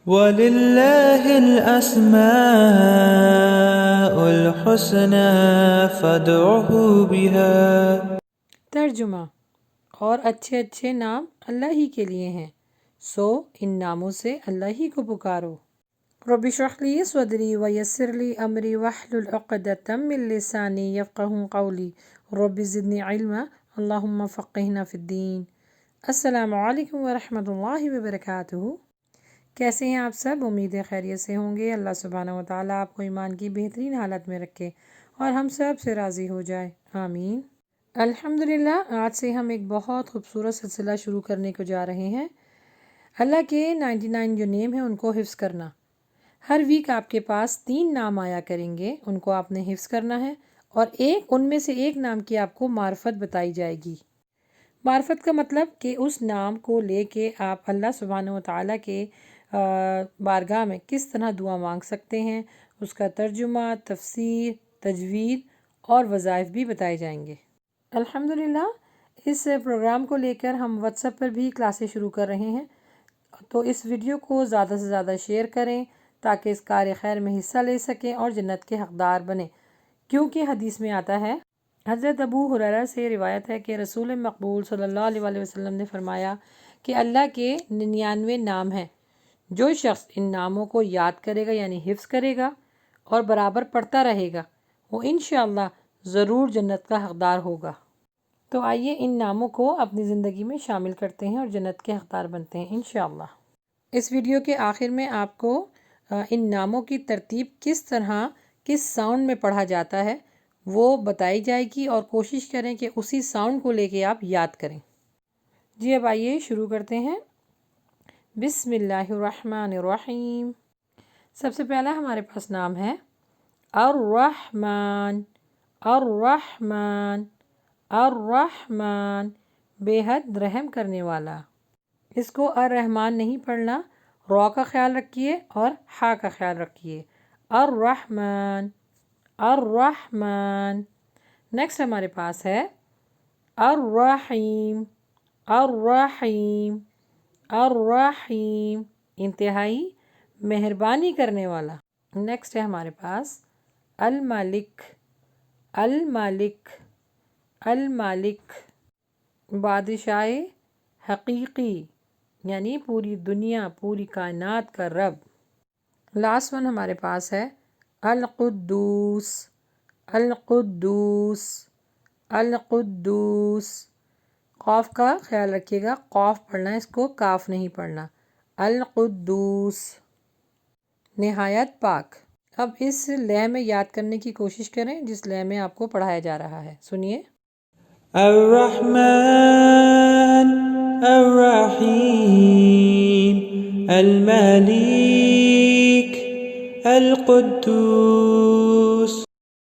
وَلِلَّهِ الْأَسْمَاءُ الْحُسْنَى فَادْعُوهُ بِهَا۔ ترجمہ: اور اچھے اچھے نام اللہ ہی کے لیے ہیں، سو ان ناموں سے اللہ ہی کو پکارو۔ رب اشرح لی صدری ویسر لی امری واحلل عقدۃ من لسانی یفقہوا قولی رب زدنی علما اللہم فقہنا فی الدین۔ السلام علیکم ورحمۃ اللہ وبرکاتہ۔ کیسے ہیں آپ سب؟ امید ہے خیریت سے ہوں گے۔ اللہ سبحانہ و تعالیٰ آپ کو ایمان کی بہترین حالت میں رکھے اور ہم سب سے راضی ہو جائے، آمین۔ الحمدللہ، آج سے ہم ایک بہت خوبصورت سلسلہ شروع کرنے کو جا رہے ہیں، اللہ کے 99 جو نیم ہیں ان کو حفظ کرنا۔ ہر ویک آپ کے پاس 3 نام آیا کریں گے، ان کو آپ نے حفظ کرنا ہے، اور ان میں سے ایک نام کی آپ کو معرفت بتائی جائے گی۔ معرفت کا مطلب کہ اس نام کو لے کے آپ اللہ سبحانہ و تعالیٰ کے بارگاہ میں کس طرح دعا مانگ سکتے ہیں، اس کا ترجمہ، تفسیر، تجوید اور وظائف بھی بتائے جائیں گے۔ الحمدللہ، اس پروگرام کو لے کر ہم واٹس ایپ پر بھی کلاسیں شروع کر رہے ہیں، تو اس ویڈیو کو زیادہ سے زیادہ شیئر کریں تاکہ اس کار خیر میں حصہ لے سکیں اور جنت کے حقدار بنیں، کیونکہ حدیث میں آتا ہے، حضرت ابو ہریرہ سے روایت ہے کہ رسول مقبول صلی اللہ علیہ وسلم نے فرمایا کہ اللہ کے 99 نام ہیں، جو شخص ان ناموں کو یاد کرے گا یعنی حفظ کرے گا اور برابر پڑھتا رہے گا، وہ انشاءاللہ ضرور جنت کا حقدار ہوگا۔ تو آئیے ان ناموں کو اپنی زندگی میں شامل کرتے ہیں اور جنت کے حقدار بنتے ہیں انشاءاللہ۔ اس ویڈیو کے آخر میں آپ کو ان ناموں کی ترتیب کس طرح کس ساؤنڈ میں پڑھا جاتا ہے وہ بتائی جائے گی، اور کوشش کریں کہ اسی ساؤنڈ کو لے کے آپ یاد کریں۔ جی اب آئیے شروع کرتے ہیں۔ بسم اللہ الرحمن الرحیم۔ سب سے پہلا ہمارے پاس نام ہے الرحمن۔ الرحمن، الرحمن، بے حد رحم کرنے والا۔ اس کو الرحمن نہیں پڑھنا، را کا خیال رکھیے اور ہا کا خیال رکھیے۔ الرحمن، الرحمن۔ نیکسٹ ہمارے پاس ہے الرحیم۔ الرحیم، الرحیم، انتہائی مہربانی کرنے والا۔ نیکسٹ ہے ہمارے پاس الملک۔ الملک، الملک، بادشاہ حقیقی یعنی پوری دنیا، پوری کائنات کا رب۔ لاسٹ ون ہمارے پاس ہے القدوس۔ القدوس، القدوس، قاف کا خیال رکھیے گا، قاف پڑھنا ہے، اس کو کاف نہیں پڑھنا۔ القدوس، نہایت پاک۔ اب اس لے میں یاد کرنے کی کوشش کریں جس لے میں آپ کو پڑھایا جا رہا ہے، سنیے۔ الرحمن، الرحیم، الملک، القدوس،